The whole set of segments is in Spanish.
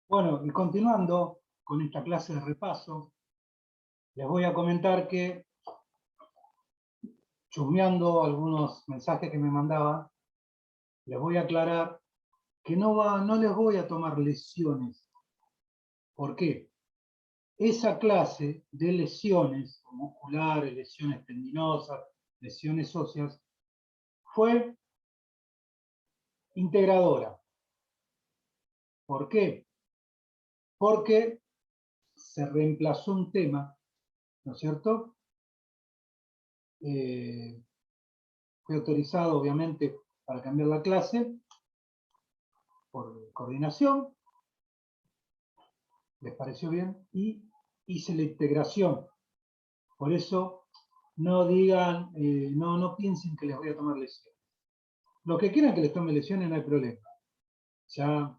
Bueno, y continuando con esta clase de repaso, les voy a comentar que, chusmeando algunos mensajes que me mandaban, les voy a aclarar que no les voy a tomar lesiones. ¿Por qué? Esa clase de lesiones musculares, lesiones tendinosas, lesiones óseas, fue integradora. ¿Por qué? Porque se reemplazó un tema, ¿no es cierto? Fue autorizado, obviamente, para cambiar la clase por coordinación, les pareció bien, y hice la integración. Por eso no digan, no piensen que les voy a tomar lesiones. Los que quieran que les tome lesiones no hay problema. Ya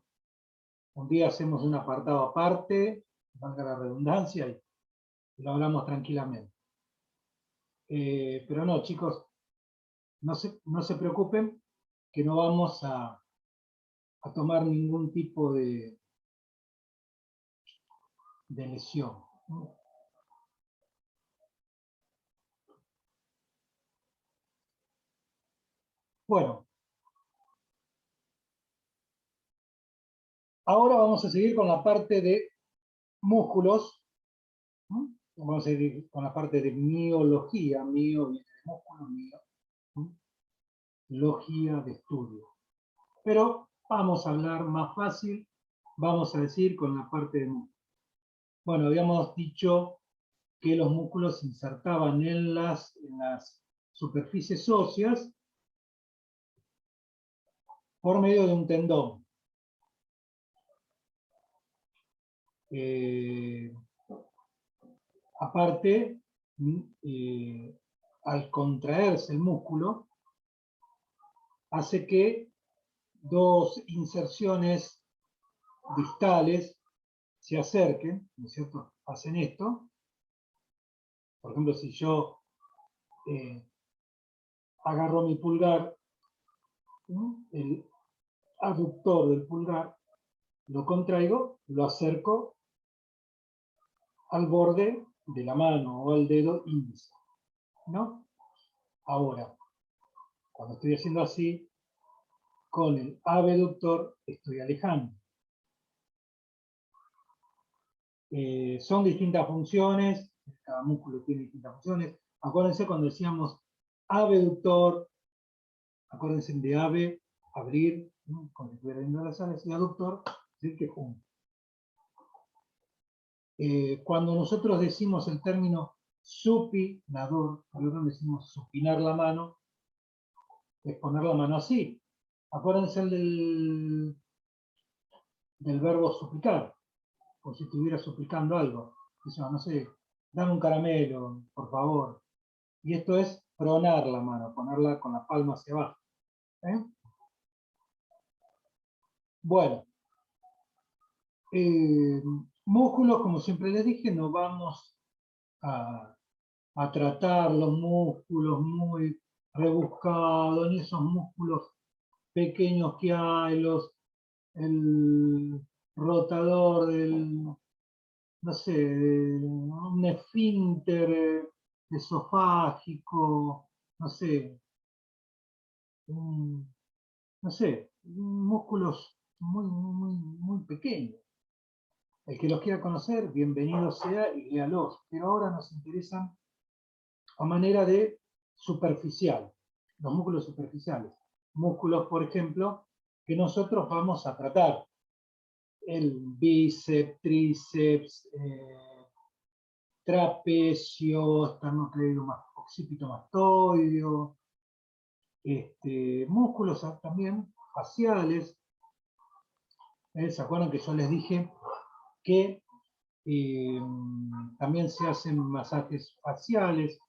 un día hacemos un apartado aparte, valga la redundancia, y lo hablamos tranquilamente. Pero no, chicos, no se preocupen, que no vamos a tomar ningún tipo de lesión. Bueno, ahora vamos a seguir con la parte de músculos. Vamos a seguir con la parte de miología, mio viene de músculo, mio, logía de estudio. Pero vamos a hablar más fácil, vamos a decir con la parte de músculo. Bueno, habíamos dicho que los músculos se insertaban en las superficies óseas por medio de un tendón. Aparte, al contraerse el músculo, hace que dos inserciones distales se acerquen, ¿no es cierto? Hacen esto. Por ejemplo, si yo agarro mi pulgar, ¿no? El aductor del pulgar, lo contraigo, lo acerco al borde de la mano o al dedo índice, ¿no? Ahora, cuando estoy haciendo así, con el abductor estoy alejando. Son distintas funciones, cada músculo tiene distintas funciones. Acuérdense cuando decíamos abductor, acuérdense de ave, abrir, ¿no? Como si estuviera viendo las alas, y aductor, es decir, que junto. Cuando nosotros decimos el término supinador, luego decimos supinar la mano, es poner la mano así. Acuérdense del verbo suplicar, como si estuviera suplicando algo. Dice, no sé, dame un caramelo, por favor. Y esto es pronar la mano, ponerla con la palma hacia abajo. Bueno, músculos, como siempre les dije, no vamos a tratar los músculos muy rebuscados, ni esos músculos pequeños que hay, el rotador del, no sé, un esfínter esofágico, no sé, no sé, músculos muy pequeños. El que los quiera conocer, bienvenido sea y léalos. Pero ahora nos interesan a manera de superficial, los músculos superficiales. Músculos, por ejemplo, que nosotros vamos a tratar. El bíceps, tríceps, trapecio, occipito mastoideo, músculos también faciales. ¿Se acuerdan que yo les dije que también se hacen masajes faciales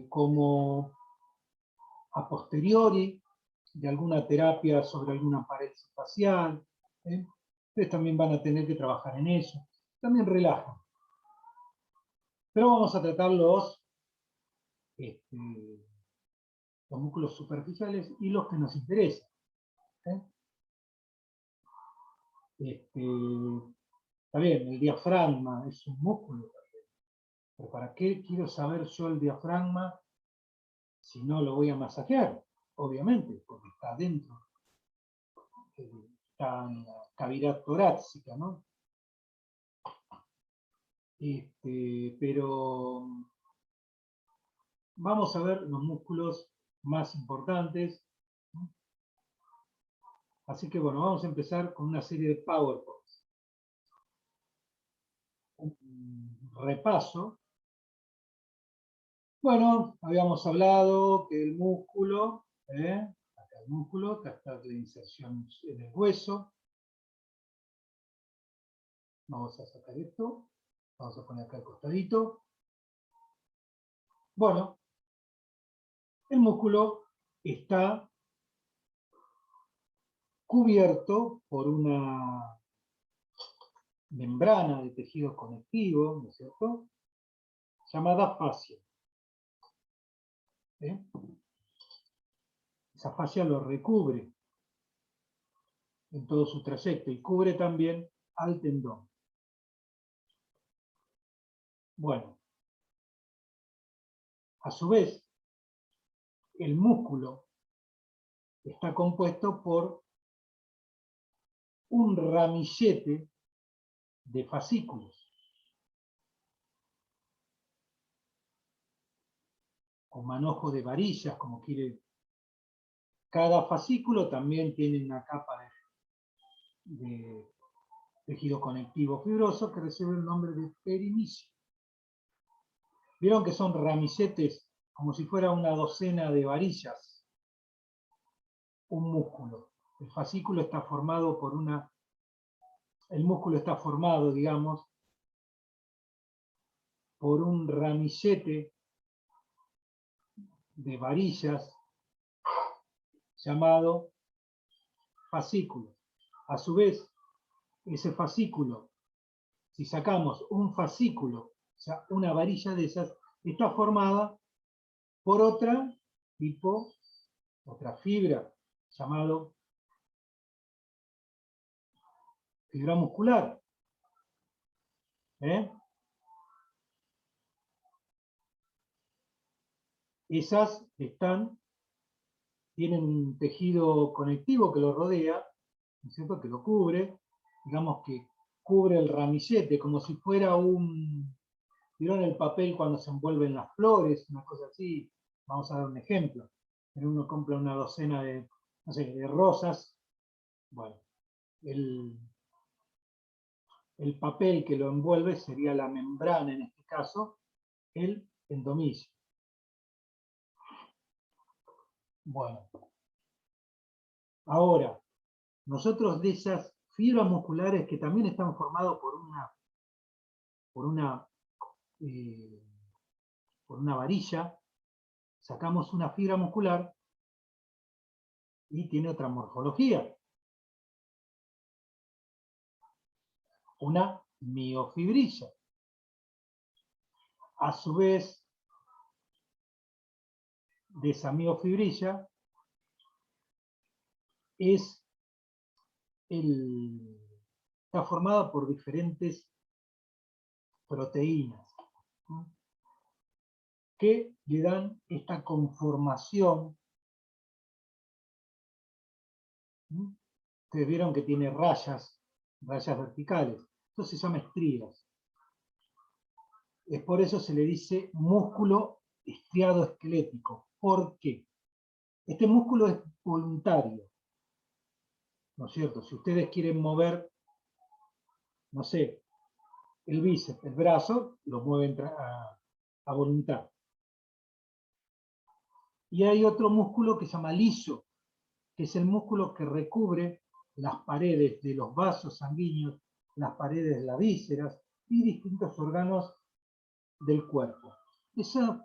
como a posteriori de alguna terapia sobre alguna pared facial? Ustedes también van a tener que trabajar en eso. También relajan. Pero vamos a tratar los músculos superficiales y los que nos interesan. Está bien, el diafragma es un músculo también. Pero ¿para qué quiero saber yo el diafragma si no lo voy a masajear? Obviamente, porque está dentro, está en la cavidad torácica, ¿no? Pero vamos a ver los músculos más importantes. Así que bueno, vamos a empezar con una serie de PowerPoints. Un repaso. Bueno, habíamos hablado que el músculo, acá el músculo, acá está la inserción en el hueso. Vamos a sacar esto, vamos a poner acá al costadito. Bueno, el músculo está cubierto por una membrana de tejido conectivo, ¿no es cierto?, llamada fascia. Esa fascia lo recubre en todo su trayecto y cubre también al tendón. Bueno, a su vez, el músculo está compuesto por un ramillete de fascículos, o manojo de varillas, como quiere. Cada fascículo también tiene una capa de tejido conectivo fibroso que recibe el nombre de perinecio. Vieron que son ramilletes como si fuera una docena de varillas, un músculo. El fascículo está formado por el músculo está formado, digamos, por un ramillete de varillas llamado fascículo. A su vez, ese fascículo, si sacamos un fascículo, o sea, una varilla de esas, está formada por otra fibra, llamado fibra muscular. Esas tienen un tejido conectivo que lo rodea, ¿no es cierto?, que lo cubre, digamos que cubre el ramillete, como si fuera ¿vieron el papel cuando se envuelven las flores? Una cosa así. Vamos a dar un ejemplo. Uno compra una docena de, no sé, de rosas. Bueno, el papel que lo envuelve sería la membrana, en este caso, el endomillo. Bueno, ahora, nosotros de esas fibras musculares que también están formadas por una varilla, sacamos una fibra muscular y tiene otra morfología. Una miofibrilla. A su vez, de esa miofibrilla está formada por diferentes proteínas, ¿sí?, que le dan esta conformación. Ustedes vieron que tiene rayas verticales. Esto se llama estrías. Es por eso se le dice músculo estriado esquelético. ¿Por qué? Este músculo es voluntario, ¿no es cierto? Si ustedes quieren mover, no sé, el bíceps, el brazo, lo mueven a voluntad. Y hay otro músculo que se llama liso, que es el músculo que recubre las paredes de los vasos sanguíneos, las paredes de las vísceras y distintos órganos del cuerpo. Esos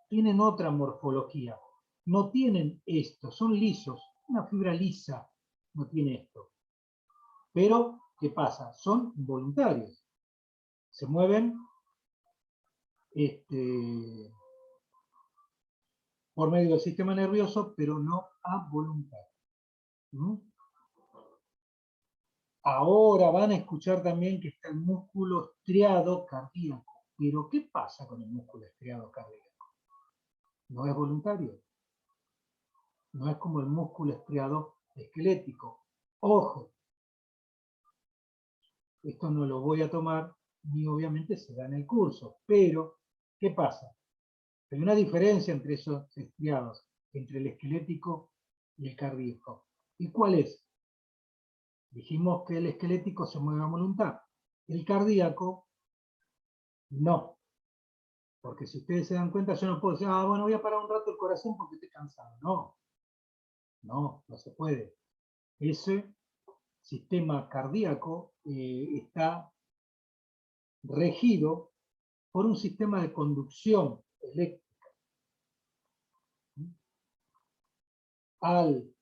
tienen otra morfología, no tienen esto, son lisos, una fibra lisa no tiene esto. Pero, ¿qué pasa? Son voluntarios, se mueven por medio del sistema nervioso, pero no a voluntad. Ahora van a escuchar también que está el músculo estriado cardíaco. Pero ¿qué pasa con el músculo estriado cardíaco? No es voluntario. No es como el músculo estriado esquelético. Ojo, esto no lo voy a tomar ni obviamente se da en el curso. Pero, ¿qué pasa? Hay una diferencia entre esos estriados, entre el esquelético y el cardíaco. ¿Y cuál es? Dijimos que el esquelético se mueve a voluntad. El cardíaco, no. Porque si ustedes se dan cuenta, yo no puedo decir, bueno, voy a parar un rato el corazón porque estoy cansado. No, no se puede. Ese sistema cardíaco está regido por un sistema de conducción eléctrica. Al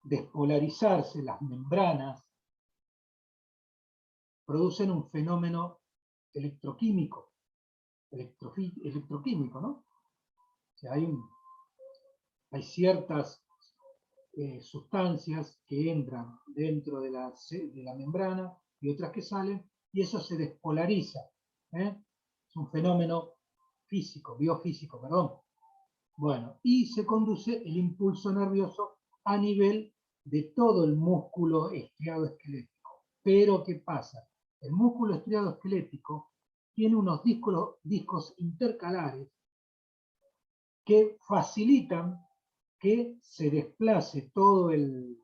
despolarizarse las membranas, producen un fenómeno electroquímico, electroquímico, ¿no? O sea, hay ciertas sustancias que entran dentro de la membrana y otras que salen, y eso se despolariza. Es un fenómeno físico, biofísico, perdón. Bueno, y se conduce el impulso nervioso a nivel de todo el músculo estriado esquelético. Pero, ¿qué pasa? El músculo estriado esquelético tiene unos discos intercalares que facilitan que se desplace todo el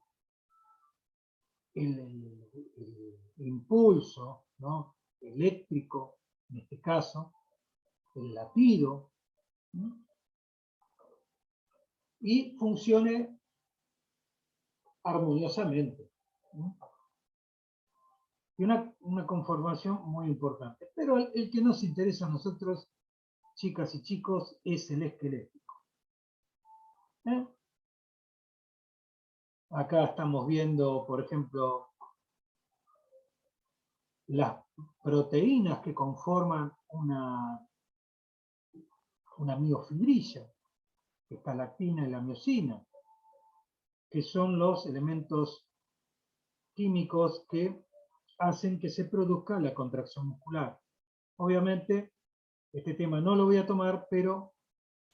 impulso, ¿no?, eléctrico, en este caso, el latido, ¿no?, y funcione armoniosamente, ¿no? Y una conformación muy importante. Pero el que nos interesa a nosotros, chicas y chicos, es el esquelético. Acá estamos viendo, por ejemplo, las proteínas que conforman una miofibrilla, que está la actina y la miosina, que son los elementos químicos que hacen que se produzca la contracción muscular. Obviamente, este tema no lo voy a tomar, pero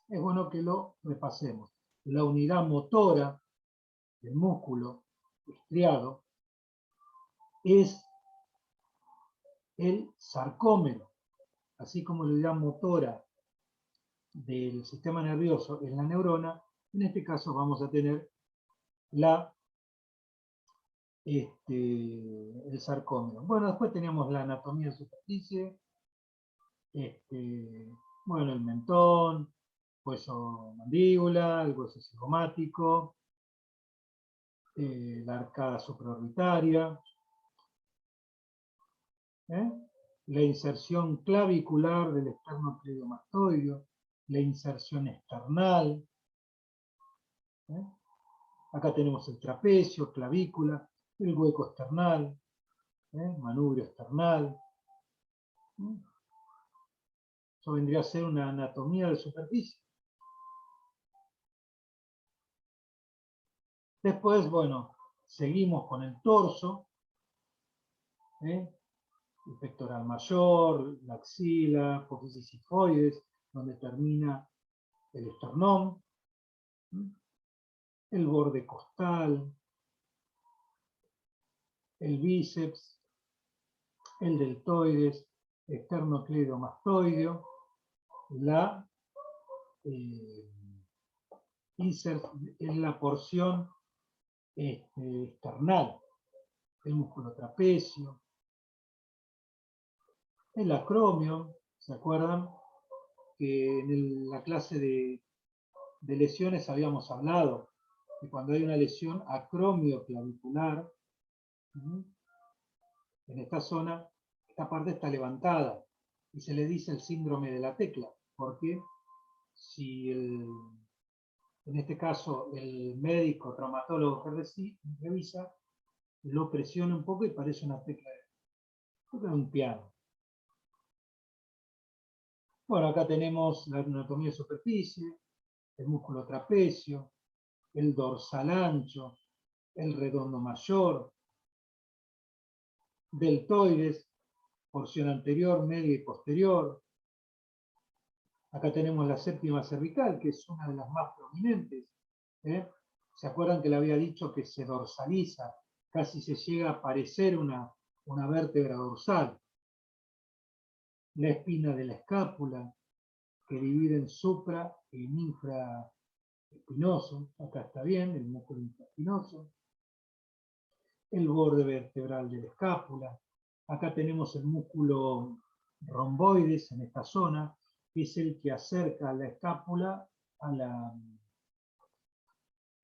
es bueno que lo repasemos. La unidad motora del músculo estriado es el sarcómero, así como la unidad motora del sistema nervioso es la neurona. En este caso vamos a tener el sarcómero. Bueno, después teníamos la anatomía de superficie, bueno, el mentón, hueso mandíbula, el hueso cigomático, la arcada supraorbitaria, la inserción clavicular del esternocleidomastoideo, la inserción esternal. Acá tenemos el trapecio, clavícula, el hueco esternal, manubrio esternal. Eso vendría a ser una anatomía de superficie. Después, bueno, seguimos con el torso, el pectoral mayor, la axila, apófisis sifoides, donde termina el esternón, el borde costal, el bíceps, el deltoides, esternocleidomastoideo, la en la porción esternal, el músculo trapecio, el acromio. ¿Se acuerdan que en la clase de lesiones habíamos hablado que cuando hay una lesión acromioclavicular, en esta zona, esta parte está levantada y se le dice el síndrome de la tecla, porque si en este caso el médico traumatólogo que revisa, lo presiona un poco y parece una tecla de un piano. Bueno, acá tenemos la anatomía de superficie, el músculo trapecio, el dorsal ancho, el redondo mayor, deltoides, porción anterior, media y posterior. Acá tenemos la séptima cervical, que es una de las más prominentes. ¿Se acuerdan que le había dicho que se dorsaliza? Casi se llega a parecer una vértebra dorsal. La espina de la escápula, que divide en supra y infraespinoso. Acá está bien, el músculo infraespinoso. El borde vertebral de la escápula. Acá tenemos el músculo romboides en esta zona, que es el que acerca la escápula a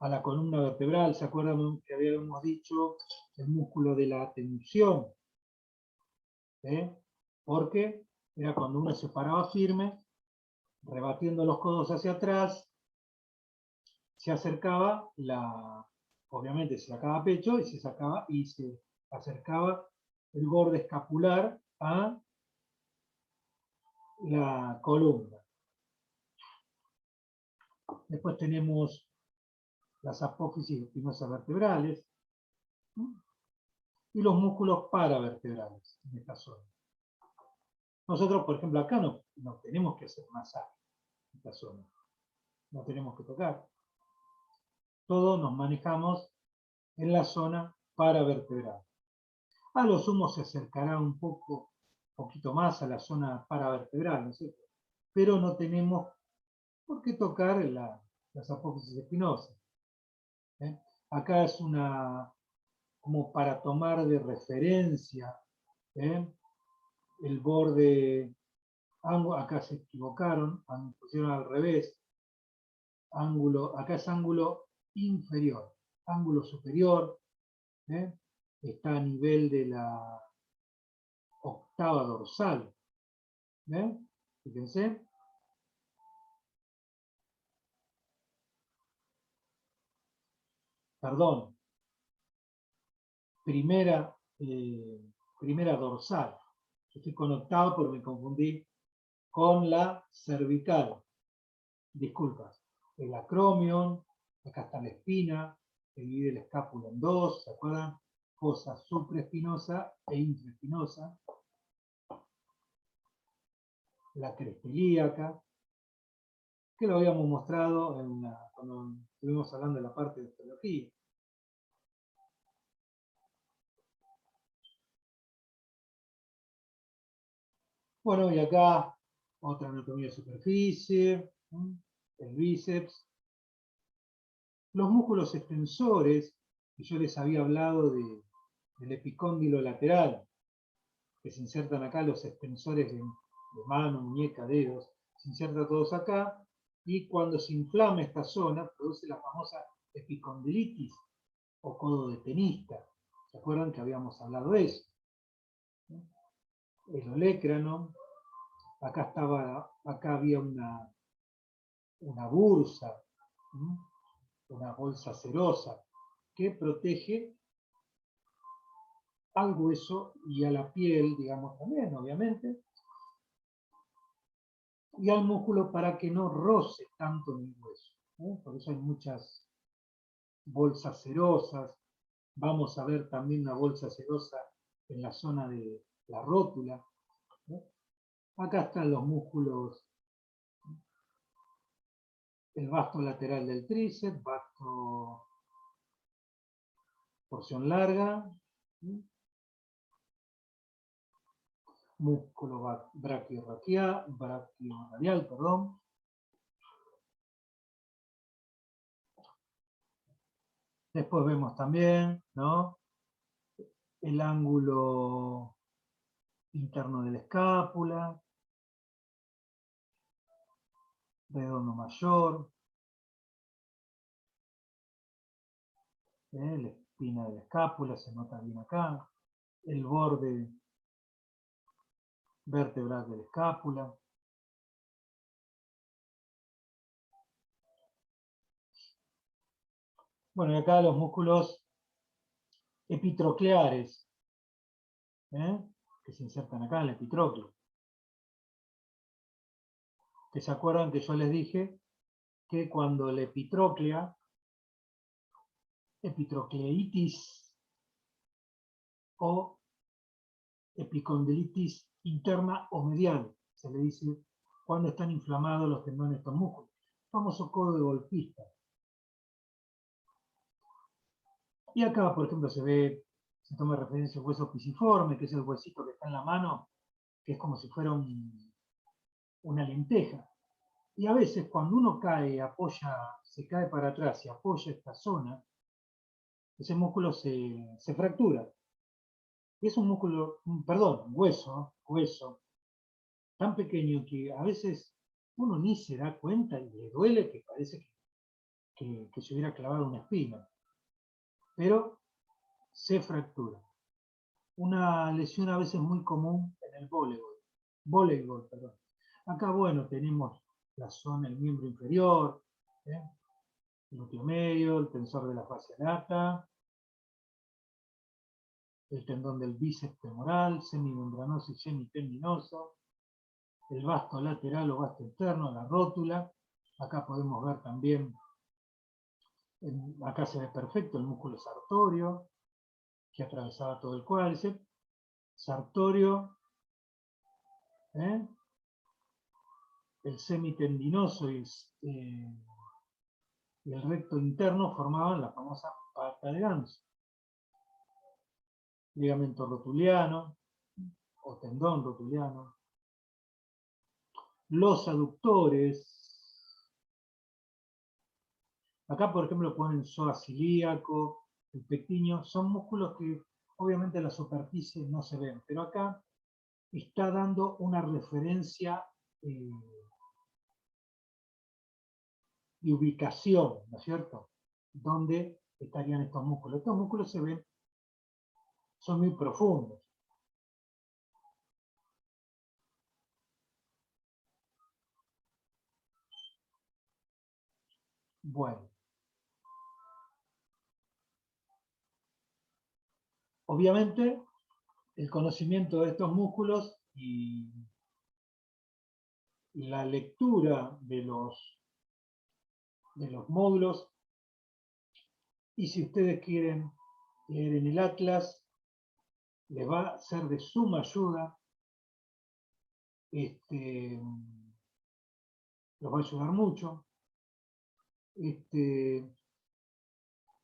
la columna vertebral. ¿Se acuerdan que habíamos dicho el músculo de la tensión? Porque era cuando uno se paraba firme, rebatiendo los codos hacia atrás, se acercaba obviamente se sacaba pecho y se acercaba el borde escapular a la columna. Después tenemos las apófisis espinosas vertebrales, ¿no? Y los músculos paravertebrales en esta zona. Nosotros, por ejemplo, acá no tenemos que hacer masaje en esta zona. No tenemos que tocar. Todos nos manejamos en la zona paravertebral. A lo sumo se acercará un poquito más a la zona paravertebral, ¿no es cierto? Pero no tenemos por qué tocar las apófisis espinosas. Acá es como para tomar de referencia el borde, acá se equivocaron, pusieron al revés, acá es ángulo inferior, ángulo superior, está a nivel de la octava dorsal. Fíjense. Perdón, primera dorsal. Yo estoy con octava porque me confundí con la cervical. Disculpa. El acromion, acá está la espina, que divide la escápula en dos, ¿se acuerdan? Fosa supraespinosa e infraespinosa. La cresta ilíaca, que lo habíamos mostrado cuando estuvimos hablando de la parte de osteología. Bueno, y acá otra anatomía de superficie, el bíceps. Los músculos extensores, que yo les había hablado del epicóndilo lateral, que se insertan acá los extensores de mano, muñeca, dedos, se insertan todos acá, y cuando se inflama esta zona, produce la famosa epicondilitis o codo de tenista. ¿Se acuerdan que habíamos hablado de eso? El olecrano, acá había una bursa, una bolsa serosa, que protege al hueso y a la piel, digamos, también, obviamente, y al músculo para que no roce tanto en el hueso. Por eso hay muchas bolsas serosas. Vamos a ver también una bolsa serosa en la zona de la rótula. Acá están los músculos, el vasto lateral del tríceps, porción larga, músculo brachioradial, perdón. Después vemos también, ¿no?, el ángulo interno de la escápula, redondo mayor, la espina de la escápula, se nota bien acá, el borde vertebral de la escápula. Bueno, y acá los músculos epitrocleares, que se insertan acá en el epitrocleo. Que se acuerdan que yo les dije que cuando la epitrocleitis o epicondilitis interna o medial, se le dice cuando están inflamados los tendones de estos músculos. Famoso codo de golfista. Y acá, por ejemplo, se toma referencia al hueso pisiforme, que es el huesito que está en la mano, que es como si fuera una lenteja. Y a veces cuando uno cae, se cae para atrás y apoya esta zona, ese músculo se fractura. Y es un músculo, perdón, hueso, tan pequeño que a veces uno ni se da cuenta y le duele que parece que se hubiera clavado una espina. Pero se fractura. Una lesión a veces muy común en el voleibol, perdón. Acá, bueno, tenemos la zona, el miembro inferior, el glúteo medio, el tensor de la fascia lata, el tendón del bíceps femoral, semimembranoso y semitendinoso, el vasto lateral o vasto interno, la rótula. Acá podemos ver también, acá se ve perfecto el músculo sartorio, que atravesaba todo el cuádriceps. Sartorio, el semitendinoso y el recto interno formaban la famosa pata de ganso. Ligamento rotuliano o tendón rotuliano. Los aductores. Acá, por ejemplo, ponen psoas ilíaco, el pectíneo. Son músculos que obviamente a la superficie no se ven, pero acá está dando una referencia de ubicación, ¿no es cierto? ¿Dónde estarían estos músculos? Estos músculos se ven, son muy profundos. Bueno. Obviamente, el conocimiento de estos músculos y la lectura de los módulos, y si ustedes quieren leer en el Atlas, les va a ser de suma ayuda. Los va a ayudar mucho.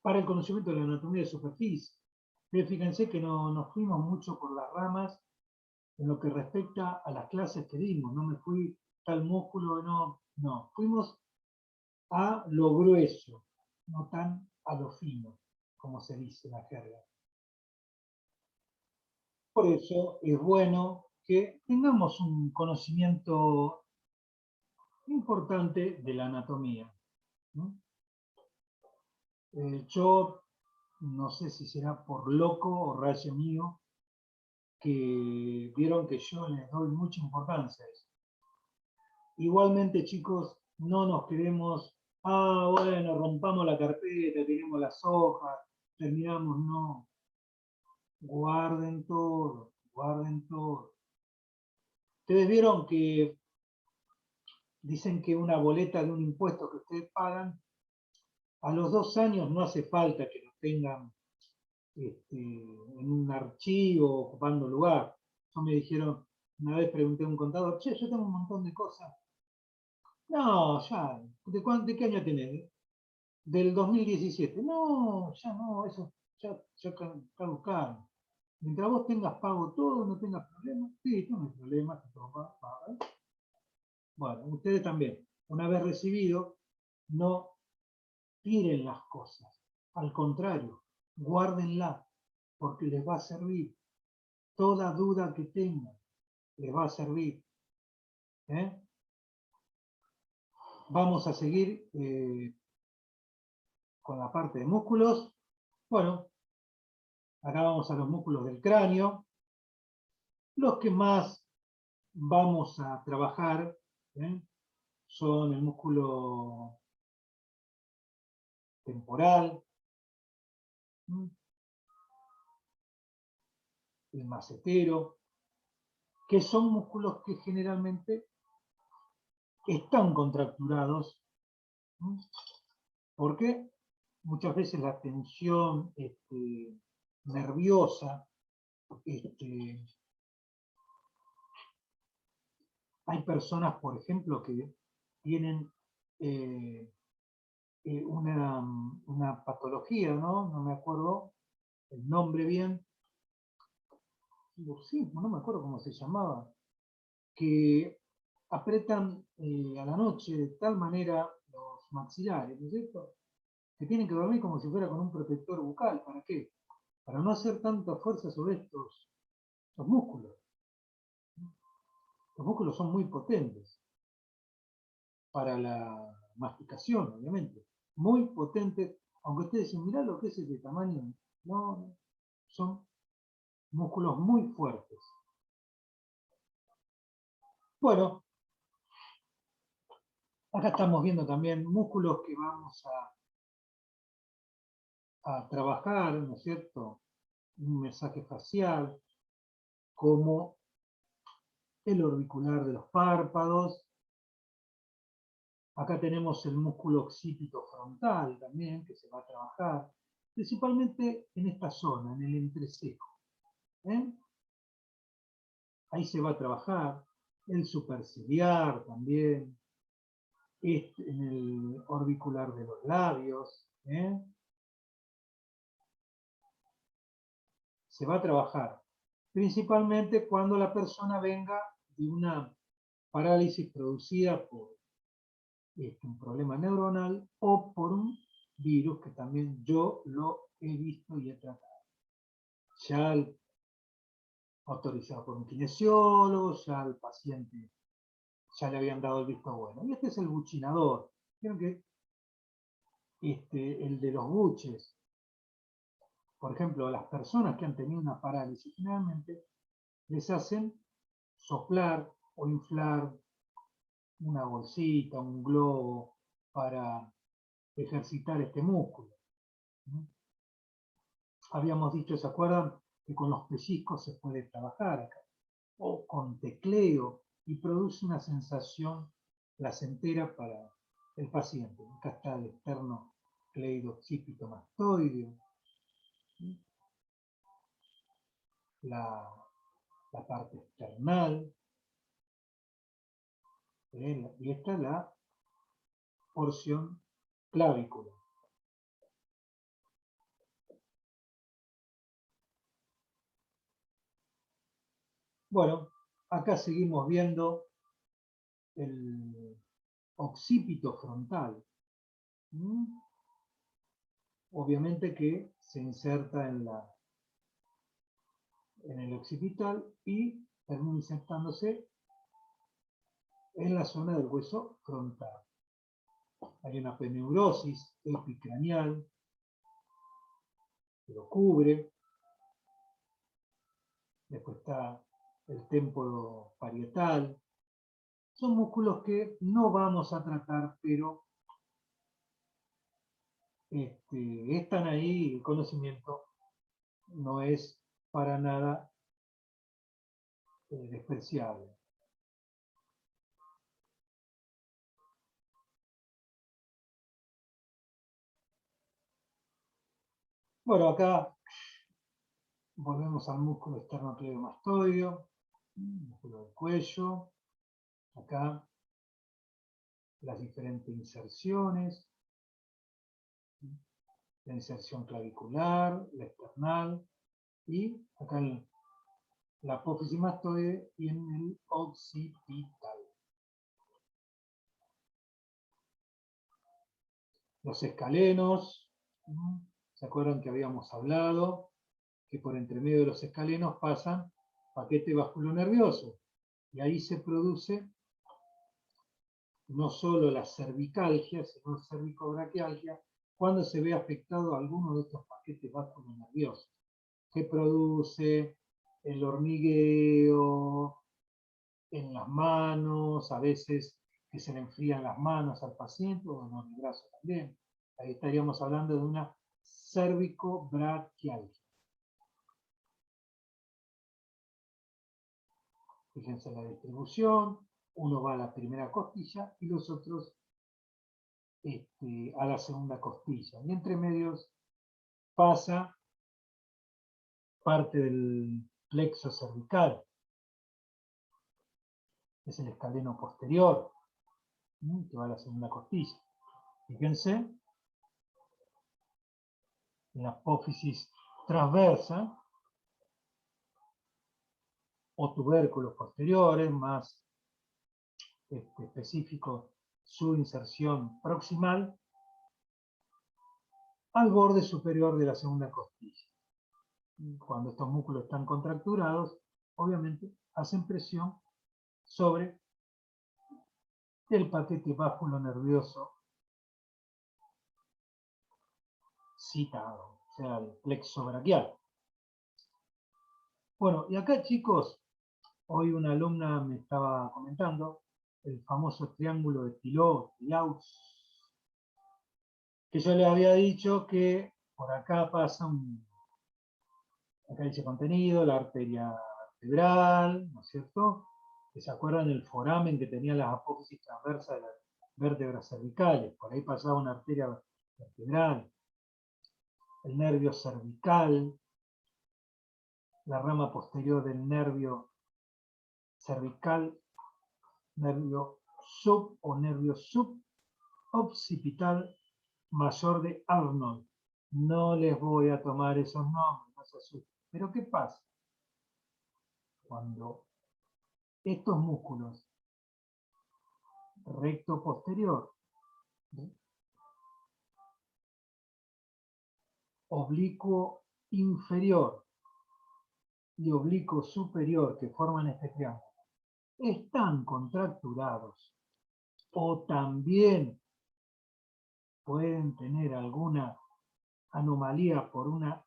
Para el conocimiento de la anatomía de superficie. Pero fíjense que no nos fuimos mucho por las ramas en lo que respecta a las clases que dimos. No me fui tal músculo, no. Fuimos a lo grueso, no tan a lo fino, como se dice en la jerga. Por eso es bueno que tengamos un conocimiento importante de la anatomía. Yo no sé si será por loco o rayo mío, que vieron que yo les doy mucha importancia a eso. Igualmente, chicos, no nos queremos, bueno, rompamos la carpeta, tiremos las hojas, terminamos, no. Guarden todo, guarden todo. Ustedes vieron que dicen que una boleta de un impuesto que ustedes pagan, a los 2 años no hace falta que lo tengan en un archivo ocupando lugar. Yo me dijeron, una vez pregunté a un contador, che, yo tengo un montón de cosas. No, ya, ¿de qué año tenés? Del 2017. No, ya no, eso ya está buscando. Mientras vos tengas pago todo, no tengas problemas. Sí, no hay problemas, Bueno, ustedes también. Una vez recibido, no tiren las cosas. Al contrario, guárdenla, porque les va a servir. Toda duda que tengan les va a servir. Vamos a seguir con la parte de músculos. Bueno, acá vamos a los músculos del cráneo. Los que más vamos a trabajar son el músculo temporal, el macetero, que son músculos que generalmente están contracturados, porque muchas veces la tensión nerviosa Hay personas, por ejemplo, que tienen una patología, ¿no? No me acuerdo el nombre bien, burcismo, no me acuerdo cómo se llamaba, que apretan a la noche de tal manera los maxilares, ¿no es cierto? Que tienen que dormir como si fuera con un protector bucal. ¿Para qué? Para no hacer tanta fuerza sobre estos músculos. Los músculos son muy potentes para la masticación, obviamente. Muy potentes, aunque ustedes dicen, mirá lo que es de tamaño. No, son músculos muy fuertes. Bueno, acá estamos viendo también músculos que vamos a trabajar, ¿no es cierto? Un mensaje facial, como el orbicular de los párpados. Acá tenemos el músculo occipito frontal también, que se va a trabajar, principalmente en esta zona, en el entrecejo. ¿Eh? Ahí se va a trabajar el superciliar también, en el orbicular de los labios. ¿Eh? Se va a trabajar principalmente cuando la persona venga de una parálisis producida por un problema neuronal o por un virus que también yo lo he visto y he tratado. Ya autorizado por un kinesiólogo, ya al paciente ya le habían dado el visto bueno. Y este es el buchinador. Vieron que el de los buches, por ejemplo, a las personas que han tenido una parálisis, generalmente les hacen soplar o inflar una bolsita, un globo, para ejercitar este músculo. Habíamos dicho, ¿se acuerdan? Que con los pellizcos se puede trabajar acá, o con tecleo, y produce una sensación placentera para el paciente. Acá está el externo cleidoccipito mastoideo, la parte external, y esta es la porción clavícula. Bueno, acá seguimos viendo el occipito frontal. Obviamente que se inserta en el occipital y termina insertándose en la zona del hueso frontal. Hay una peneurosis epicranial que lo cubre. Después está el templo parietal. Son músculos que no vamos a tratar, pero están ahí. El conocimiento no es para nada despreciable. Bueno, acá volvemos al músculo esternocleidomastoideo, músculo del cuello. Acá las diferentes inserciones, la inserción clavicular, la esternal, y acá la apófisis mastoide y en el occipital. Los escalenos, ¿se acuerdan que habíamos hablado? Que por entre medio de los escalenos pasan paquete vasculonervioso, y ahí se produce no solo la cervicalgia, sino cervicobraquialgia, cuando se ve afectado alguno de estos paquetes vasculonerviosos, que produce el hormigueo en las manos, a veces que se le enfrían las manos al paciente, o en el brazo también. Ahí estaríamos hablando de una cervicobraquialgia. Fíjense en la distribución, uno va a la primera costilla y los otros a la segunda costilla. Y entre medios pasa parte del plexo cervical. es el escaleno posterior, que va a la segunda costilla. Fíjense, la apófisis transversa o tubérculos posteriores, más específico su inserción proximal, al borde superior de la segunda costilla. Cuando estos músculos están contracturados, obviamente hacen presión sobre el paquete vasculonervioso citado, o sea, el plexo braquial. Bueno, y acá, chicos, hoy una alumna me estaba comentando el famoso triángulo de Tilaux, que yo le había dicho que por acá pasa acá dice contenido, la arteria vertebral, ¿no es cierto? Que se acuerdan del foramen que tenía las apófisis transversas de las vértebras cervicales, por ahí pasaba una arteria vertebral, el nervio cervical, la rama posterior del nervio cervical, nervio sub o nervio suboccipital mayor de Arnold. No les voy a tomar esos nombres, no se asusten. Pero ¿qué pasa? Cuando estos músculos recto posterior, oblicuo inferior y oblicuo superior que forman este triángulo, están contracturados o también pueden tener alguna anomalía por una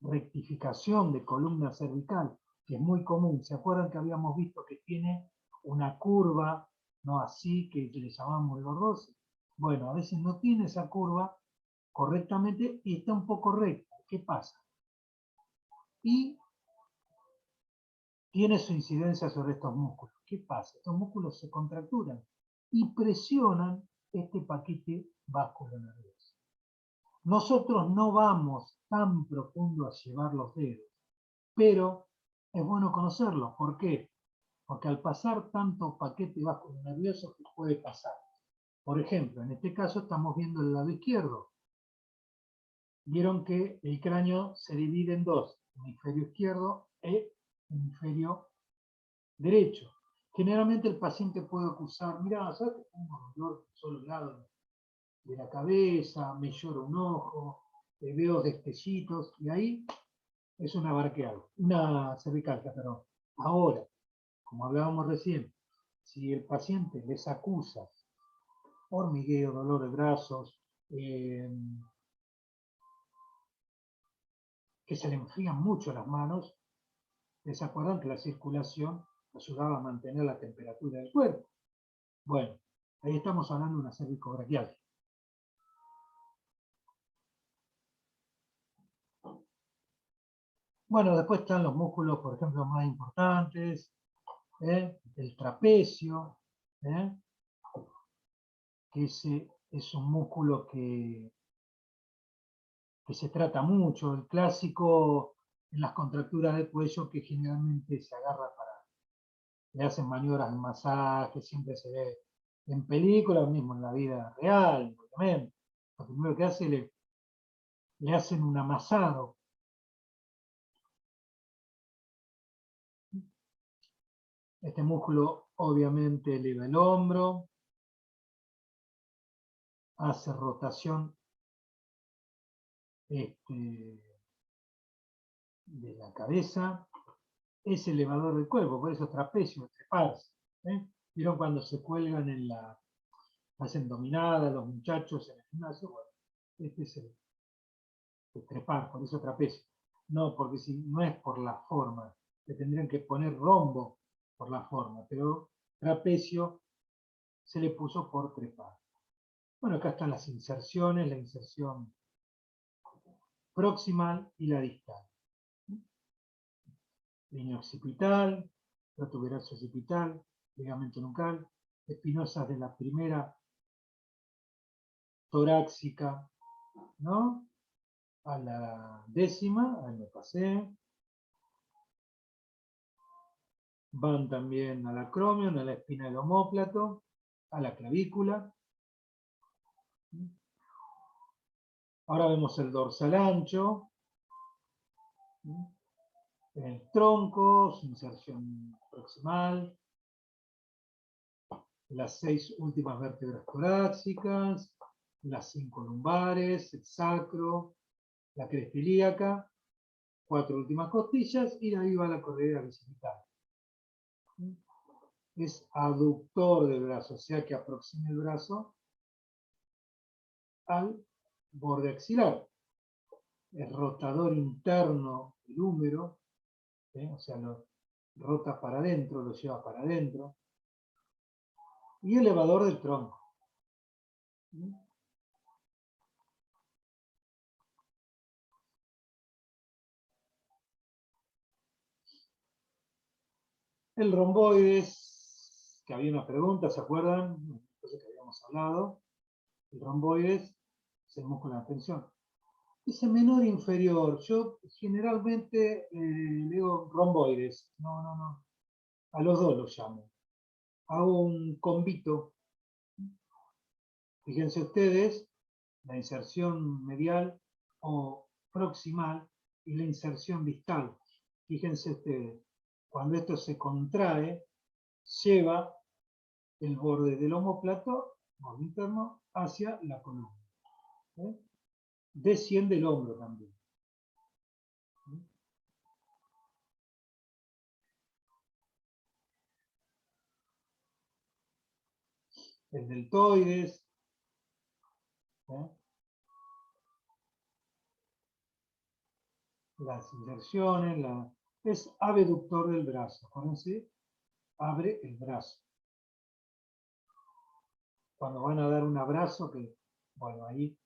rectificación de columna cervical, que es muy común. ¿Se acuerdan que habíamos visto que tiene una curva, no así, que le llamamos lordosis? Bueno, a veces no tiene esa curva correctamente y está un poco recta. ¿Qué pasa? Y tiene su incidencia sobre estos músculos. ¿Qué pasa? Estos músculos se contracturan y presionan este paquete vasculonervioso. Nosotros no vamos tan profundo a llevar los dedos, pero es bueno conocerlo. ¿Por qué? Porque al pasar tanto paquete vasculonervioso, ¿qué puede pasar? Por ejemplo, en este caso estamos viendo el lado izquierdo. Vieron que el cráneo se divide en dos, hemisferio izquierdo e hemisferio derecho. Generalmente el paciente puede acusar, mira, ¿sabes que tengo dolor en un solo lado de la cabeza, me llora un ojo, veo destellitos, y ahí es una braquial, una cervical, perdón. Ahora, como hablábamos recién, si el paciente les acusa hormigueo, dolor de brazos, que se le enfrían mucho las manos, ¿les acuerdan que la circulación ayudaba a mantener la temperatura del cuerpo? Bueno, ahí estamos hablando de una cervicobraquialgia. Bueno, después están los músculos, por ejemplo, más importantes, el trapecio, que ese es un músculo que se trata mucho, el clásico en las contracturas del cuello que generalmente se agarra le hacen maniobras de masaje, siempre se ve en películas, mismo en la vida real, obviamente. Lo primero que hace, le hacen un amasado. Este músculo obviamente eleva el hombro, hace rotación de la cabeza, es elevador del cuerpo, por eso trapecio, treparse. ¿Vieron cuando se cuelgan hacen dominadas los muchachos en el gimnasio? Bueno, este es el trepar, por eso trapecio. No, porque si no es por la forma, le tendrían que poner rombo por la forma, pero trapecio se le puso por trepar. Bueno, acá están las inserciones, la inserción proximal y la distal. Línea occipital, protuberancia occipital, ligamento nucal, espinosas de la primera torácica, ¿no? A la décima, ahí me pasé. van también al acromion, a la espina del omóplato, a la clavícula. Ahora vemos el dorsal ancho, el tronco, su inserción proximal, las 6 últimas vértebras torácicas, las 5 lumbares, el sacro, la cresta ilíaca, 4 últimas costillas y de ahí va la corredera bicipital. Es aductor del brazo, o sea que aproxima el brazo al borde axilar. Es rotador interno del húmero, o sea, lo rota para adentro, lo lleva para adentro. Y elevador del tronco. El romboides, que había una pregunta, ¿se acuerdan? Entonces que habíamos hablado. El romboides es el músculo de la tensión. Ese menor inferior, yo generalmente le digo romboides. No. A los dos los llamo. Hago un combito. Fíjense ustedes, la inserción medial o proximal y la inserción distal. Fíjense ustedes, cuando esto se contrae, lleva el borde del omóplato, borde interno, hacia la columna. Desciende el hombro también. El deltoides. Las inserciones, es abductor del brazo. Acuérdense, abre el brazo. Cuando van a dar un abrazo, que, bueno, ahí.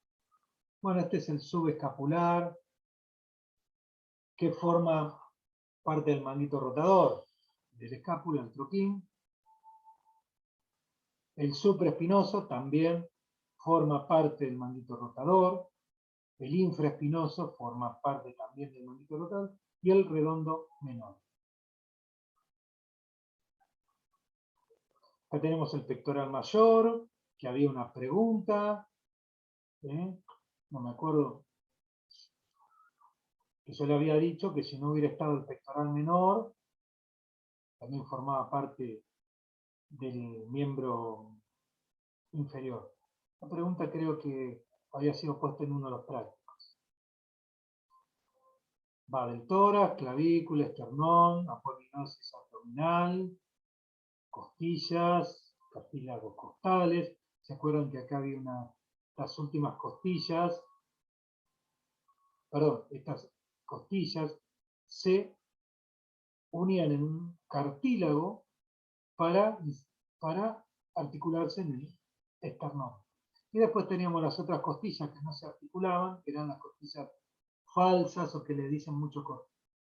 Bueno, este es el subescapular, que forma parte del manguito rotador, del escápula, el troquín. El supraespinoso también forma parte del manguito rotador. El infraespinoso forma parte también del manguito rotador. Y el redondo menor. Acá tenemos el pectoral mayor, que había una pregunta. No me acuerdo, que yo le había dicho que si no hubiera estado el pectoral menor, también formaba parte del miembro inferior. La pregunta creo que había sido puesta en uno de los prácticos. Va del tórax, clavícula, esternón, apolinosis abdominal, costillas, cartílagos costales. ¿Se acuerdan que acá había las últimas costillas? Perdón, estas costillas se unían en un cartílago para articularse en el esternón. Y después teníamos las otras costillas que no se articulaban, que eran las costillas falsas o que le dicen mucho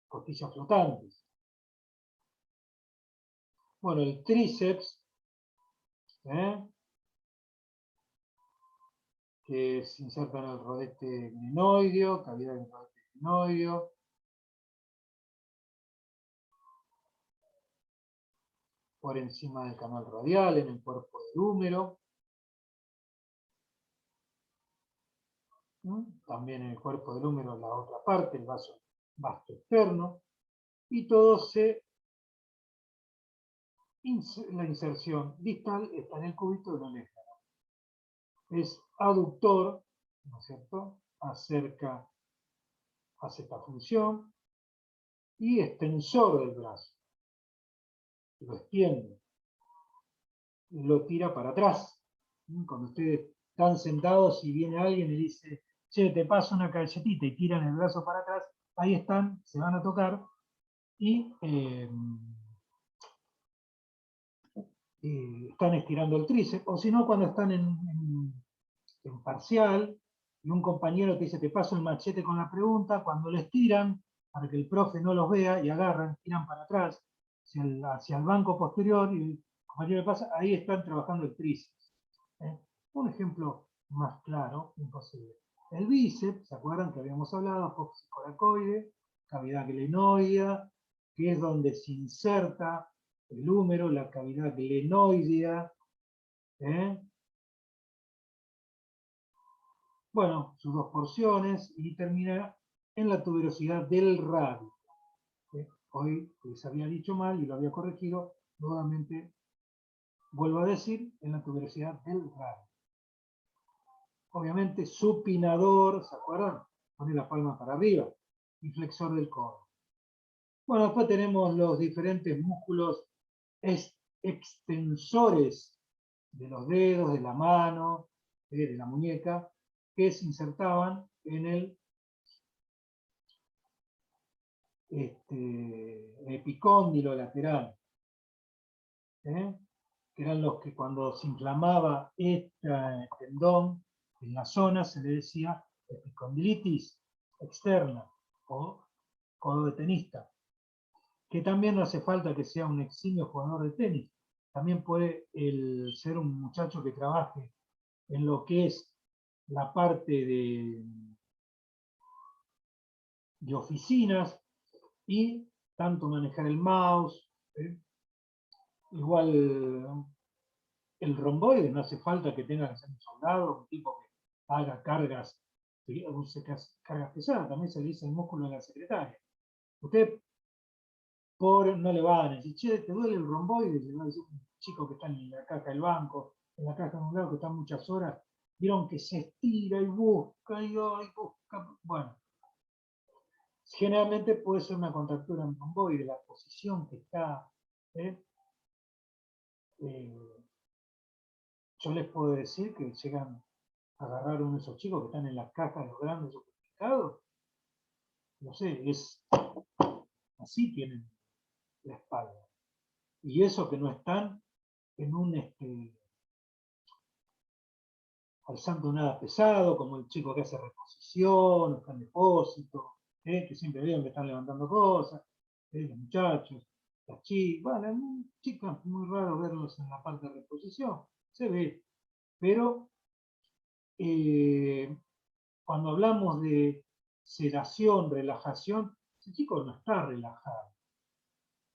costillas flotantes. Bueno, el tríceps, que se inserta en el rodete glenoideo, cavidad del rodete glenoideo. Por encima del canal radial, en el cuerpo del húmero. También en el cuerpo del húmero, la otra parte, el vaso vasto externo. Y todo la inserción distal está en el cúbito del oléfero. Es aductor, ¿no es cierto? Hace esta función. Y extensor del brazo. Lo extiende. Lo tira para atrás. Cuando ustedes están sentados y viene alguien y dice, che, te paso una calcetita y tiran el brazo para atrás, ahí están, se van a tocar y están estirando el tríceps. O si no, cuando están en parcial y un compañero te dice, te paso el machete con la pregunta, cuando lo estiran, para que el profe no los vea y agarran, tiran para atrás, hacia el banco posterior y el compañero le pasa, ahí están trabajando el tríceps. Un ejemplo más claro, imposible. El bíceps, ¿se acuerdan que habíamos hablado? Apófisis coracoide, cavidad glenoidea, que es donde se inserta el húmero, la cavidad glenoidea, ¿eh? Bueno, sus dos porciones, y termina en la tuberosidad del radio. Hoy les había dicho mal y lo había corregido, nuevamente vuelvo a decir, en la tuberosidad del radio. Obviamente supinador, ¿se acuerdan? Pone la palma para arriba, y flexor del codo. Bueno, después tenemos los diferentes músculos extensores de los dedos, de la mano, de la muñeca, que se insertaban en el epicóndilo lateral, ¿eh? Que eran los que cuando se inflamaba este tendón en la zona se le decía epicondilitis externa o codo de tenista, que también no hace falta que sea un eximio jugador de tenis, también puede ser un muchacho que trabaje en lo que es la parte de oficinas y tanto manejar el mouse, igual el romboide, no hace falta que tenga que ser un soldado, un tipo que haga cargas, use cargas pesadas, también se le dice el músculo de la secretaria. Usted, pobre, no le va a decir, che, ¿te duele el romboide? Le va a decir un chico que está en la caja del banco, en la caja de un lado, que está muchas horas, vieron que se estira y busca, y busca, bueno. Generalmente puede ser una contractura en romboide, la posición que está, yo les puedo decir que llegan a agarrar uno de esos chicos que están en las cajas de los grandes supermercados, no sé, así tienen la espalda. Y eso que no están en un alzando nada pesado, como el chico que hace reposición, está en depósito, que siempre veo que están levantando cosas, los muchachos, las chicas, bueno, chicos, muy raro verlos en la parte de reposición, se ve, pero cuando hablamos de sedación, relajación, ese chico no está relajado.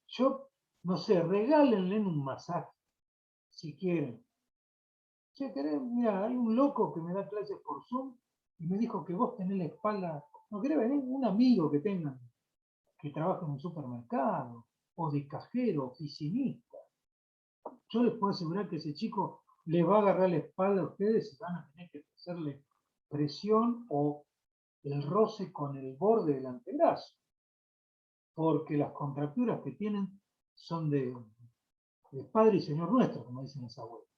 Yo, no sé, regálenle un masaje, si quieren. Che, querés, mira, hay un loco que me da clases por Zoom y me dijo que vos tenés la espalda, no querés venir, un amigo que tengan, que trabaja en un supermercado, o de cajero, oficinista. Yo les puedo asegurar que ese chico les va a agarrar la espalda a ustedes y van a tener que hacerle presión o el roce con el borde del antebrazo, porque las contracturas que tienen son de Padre y Señor nuestro, como dicen los abuelos.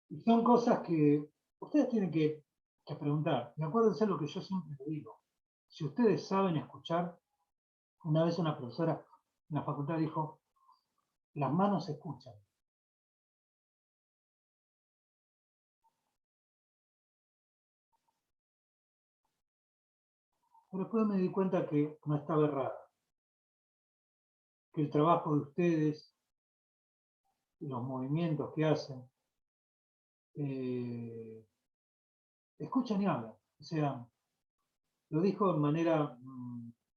Y son cosas que ustedes tienen que preguntar. Y acuérdense lo que yo siempre digo. Si ustedes saben escuchar, una vez una profesora en la facultad dijo, las manos se escuchan. Pero después me di cuenta que no estaba errada. Que el trabajo de ustedes, los movimientos que hacen, escuchan y hablan. O sea, lo dijo de manera,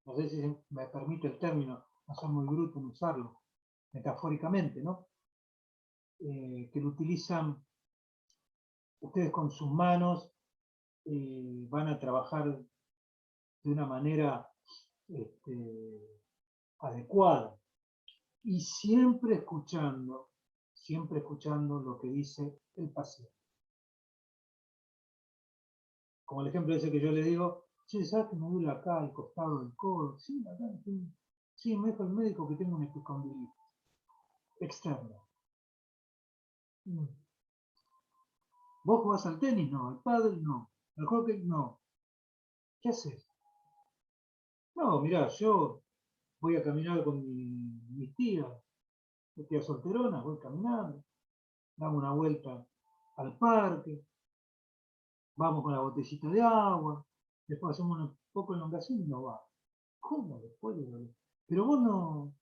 no sé si me permite el término, no soy muy bruto en usarlo, metafóricamente, ¿no? Que lo utilizan ustedes con sus manos, van a trabajar de una manera adecuada y siempre escuchando lo que dice el paciente. Como el ejemplo ese que yo le digo, sí, ¿sabes que me duele acá al costado del codo? Sí, acá, sí, me dijo el médico que tengo una epicondilitis externa. ¿Vos jugás al tenis? No. ¿Al pádel? No. ¿Al hockey? No. ¿Qué haces? No, mirá, yo voy a caminar con mis tías, mi tía solterona, voy caminando, damos una vuelta al parque, vamos con la botellita de agua, después hacemos un poco de elongación y nos va. ¿Cómo después de Pero vos no.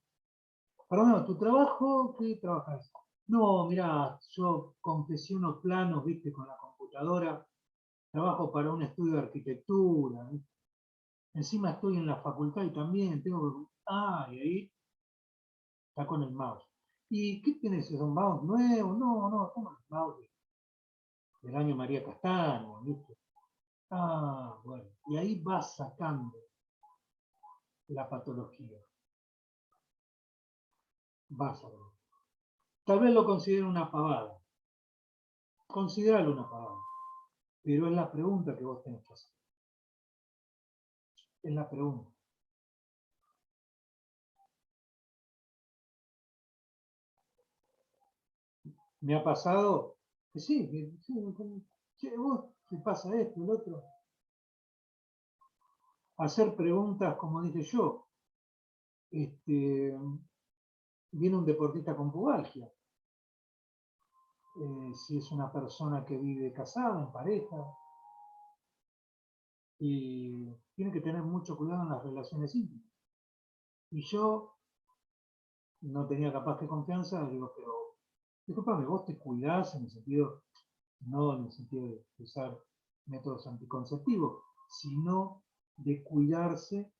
Perdón, ¿tu trabajo? ¿Qué trabajas? No, mirá, yo confecciono planos, viste, con la computadora, trabajo para un estudio de arquitectura, ¿viste? Encima estoy en la facultad y también tengo que. Ah, y ahí Está con el mouse. ¿Y qué tienes? ¿Es un mouse nuevo? No, toma el mouse del año María Castaño, ¿viste? Ah, bueno. Y ahí vas sacando la patología. Vas a ver. Tal vez lo considere una pavada. Consideralo una pavada. Pero es la pregunta que vos tenés que hacer. Es la pregunta. Me ha pasado que sí, che, vos te pasa esto, el otro. Hacer preguntas, como dije yo. Viene un deportista con pubalgia. Si es una persona que vive casada, en pareja, y tiene que tener mucho cuidado en las relaciones íntimas. Y yo no tenía capaz de confianza, digo, pero disculpame, vos te cuidás en el sentido, no en el sentido de usar métodos anticonceptivos, sino de cuidarse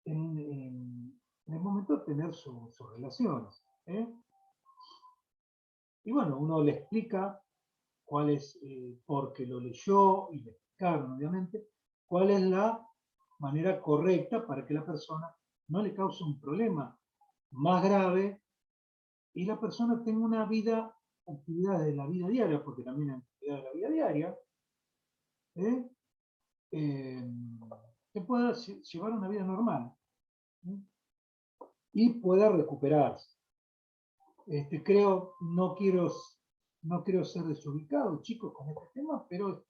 en el momento de tener sus relaciones. ¿Eh? Y bueno, uno le explica cuál es, porque lo leyó y le explicaron, obviamente, cuál es la manera correcta para que la persona no le cause un problema más grave y la persona tenga una vida, actividades de la vida diaria, porque también hay actividades de la vida diaria, ¿eh? Eh, que pueda llevar una vida normal, ¿eh? Y pueda recuperarse. Creo, no quiero ser desubicado, chicos, con este tema, pero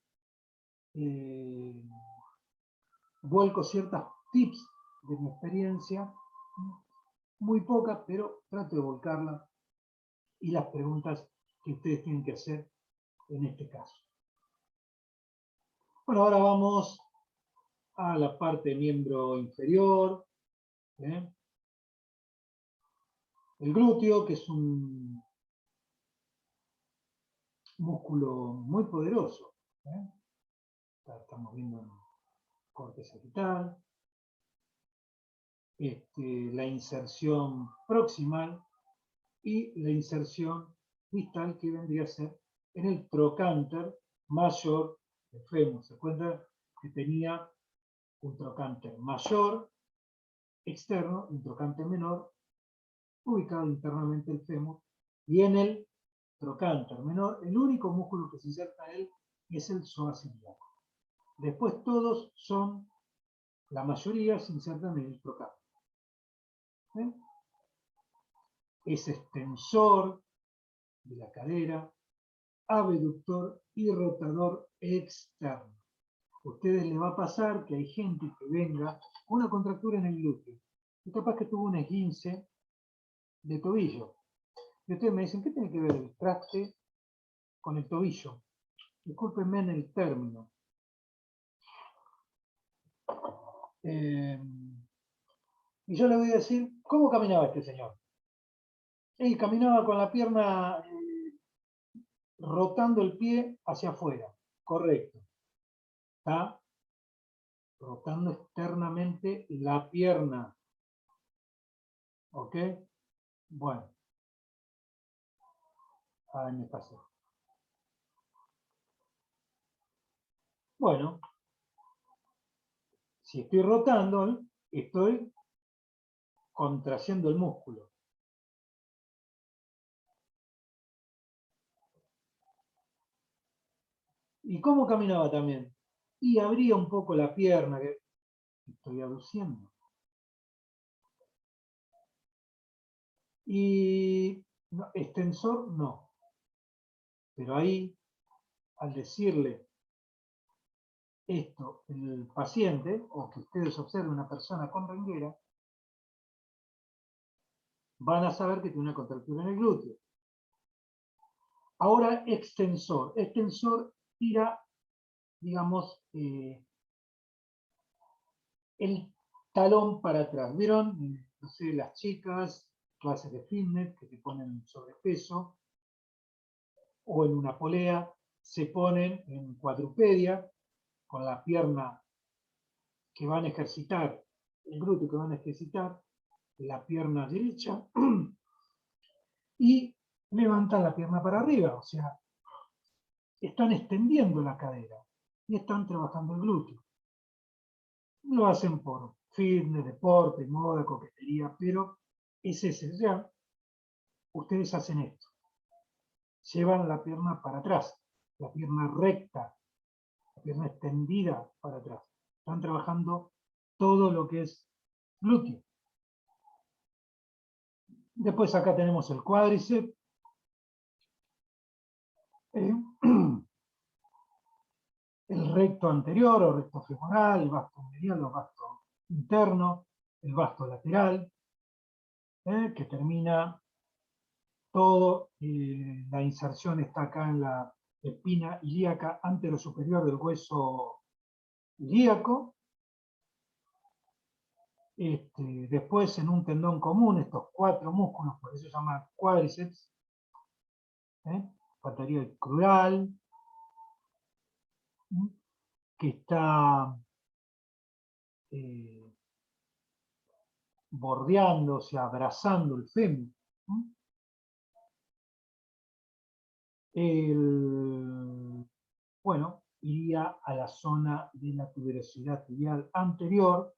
vuelco ciertas tips de mi experiencia, muy pocas, pero trato de volcarlas y las preguntas que ustedes tienen que hacer en este caso. Bueno, ahora vamos a la parte miembro inferior, ¿eh? El glúteo, que es un músculo muy poderoso, ¿eh? Estamos viendo el corte sagital, la inserción proximal y la inserción distal que vendría a ser en el trocánter mayor del fémur. Se cuenta que tenía un trocánter mayor externo y un trocánter menor ubicado internamente el fémur, y en el trocánter menor el único músculo que se inserta en él es el psoas ilíaco. Después todos son, la mayoría se insertan en el trocánter. ¿Eh? Es extensor de la cadera, abductor y rotador externo. A ustedes les va a pasar que hay gente que venga con una contractura en el glúteo y capaz que tuvo un esguince de tobillo. Y ustedes me dicen, ¿qué tiene que ver el traste con el tobillo? Discúlpenme en el término. Y yo le voy a decir, ¿cómo caminaba este señor? Él caminaba con la pierna rotando el pie hacia afuera. Correcto. Está rotando externamente la pierna. ¿Ok? Bueno, ahí me pasó. Bueno, si estoy rotando, estoy contraciendo el músculo. ¿Y cómo caminaba también? Y abría un poco la pierna que estoy aduciendo. Y no, extensor no. Pero ahí, al decirle esto el paciente, o que ustedes observen una persona con renguera, van a saber que tiene una contractura en el glúteo. Ahora, extensor. Extensor tira, digamos, el talón para atrás. ¿Vieron? No sé, las chicas, clases de fitness que te ponen sobrepeso, o en una polea, se ponen en cuadrupedia, con la pierna que van a ejercitar, el glúteo que van a ejercitar, la pierna derecha y levantan la pierna para arriba, o sea, están extendiendo la cadera y están trabajando el glúteo. Lo hacen por fitness, deporte, moda, coquetería, pero es ese. Ya, ustedes hacen esto. Llevan la pierna para atrás, la pierna recta, la pierna extendida para atrás. Están trabajando todo lo que es glúteo. Después acá tenemos el cuádriceps. El recto anterior o recto femoral, el vasto medial o vasto interno, el vasto lateral, que termina todo, la inserción está acá en la espina ilíaca anterosuperior del hueso ilíaco. Después en un tendón común, estos 4 músculos, por eso se llama cuádriceps, faltaría el crural, que está bordeando, o sea, abrazando el fémur. Bueno, iría a la zona de la tuberosidad tibial anterior,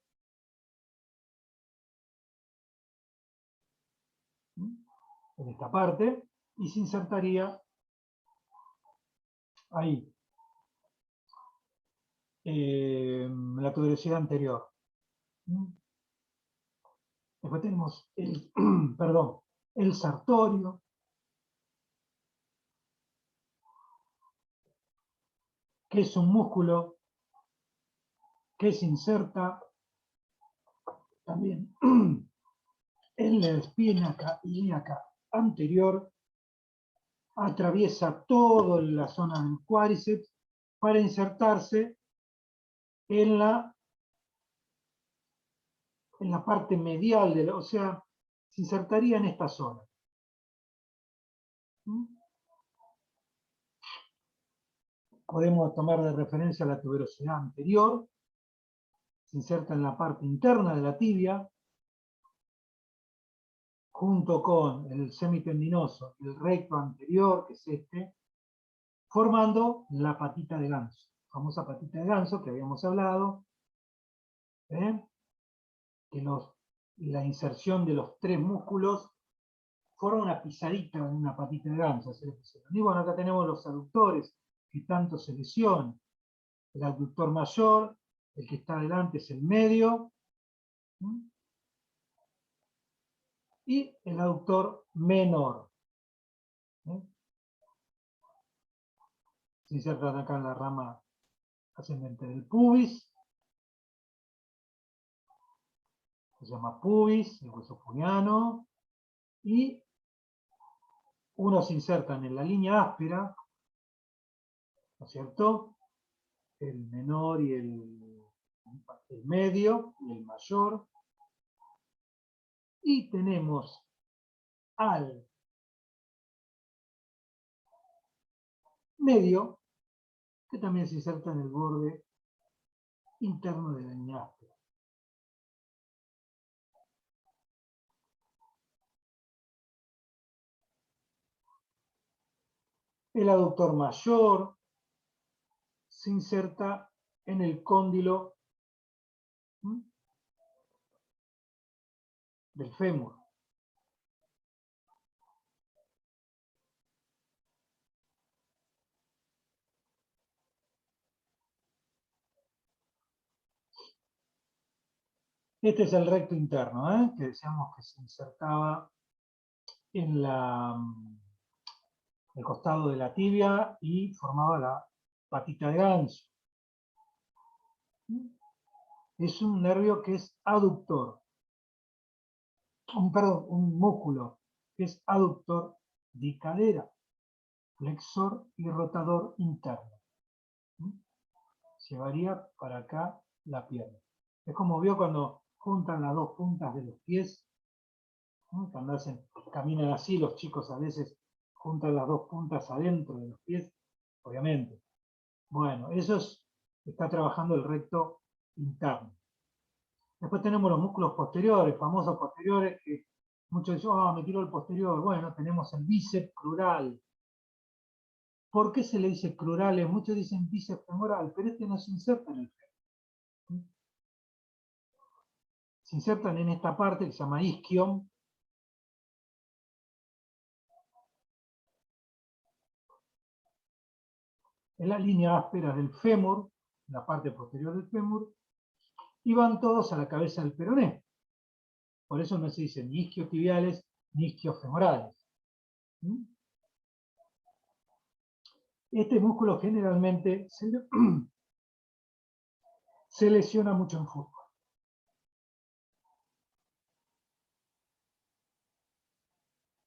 en esta parte, y se insertaría ahí, la tuberosidad anterior. Después tenemos el, perdón, el sartorio, que es un músculo que se inserta también en la espina ilíaca anterior, atraviesa toda la zona del cuádriceps para insertarse en la parte medial, o sea, se insertaría en esta zona. Podemos tomar de referencia la tuberosidad anterior, se inserta en la parte interna de la tibia, junto con el semitendinoso y el recto anterior, que es este, formando la patita de ganso, famosa patita de ganso que habíamos hablado, que la inserción de los 3 músculos forma una pisadita en una patita de ganso. Y bueno, acá tenemos los aductores que tanto se lesionan. El abductor mayor, el que está adelante es el medio, y el aductor menor. Se insertan acá en la rama ascendente del pubis, se llama pubis, el hueso puñano, y unos se insertan en la línea áspera, ¿no es cierto? El menor y el medio y el mayor. Y tenemos al medio, que también se inserta en el borde interno de la línea áspera. El aductor mayor se inserta en el cóndilo del fémur. Este es el recto interno, que decíamos que se insertaba en el costado de la tibia y formaba la patita de ganso. Es un nervio que es aductor. Perdón, un músculo que es aductor de cadera, flexor y rotador interno. Llevaría para acá la pierna. Es como vio cuando juntan las 2 puntas de los pies, cuando caminan así, los chicos a veces juntan las 2 puntas adentro de los pies, obviamente. Bueno, eso está trabajando el recto interno. Después tenemos los músculos posteriores, famosos posteriores, que muchos dicen, ah, me tiró el posterior. Bueno, tenemos el bíceps crural. ¿Por qué se le dice crurales? Muchos dicen bíceps femoral, pero este no se inserta en el fémur. Se insertan en esta parte que se llama isquion. En la línea áspera del fémur, la parte posterior del fémur, y van todos a la cabeza del peroné. Por eso no se dice ni isquiotibiales ni isquiofemorales. Este músculo generalmente se lesiona mucho en fútbol.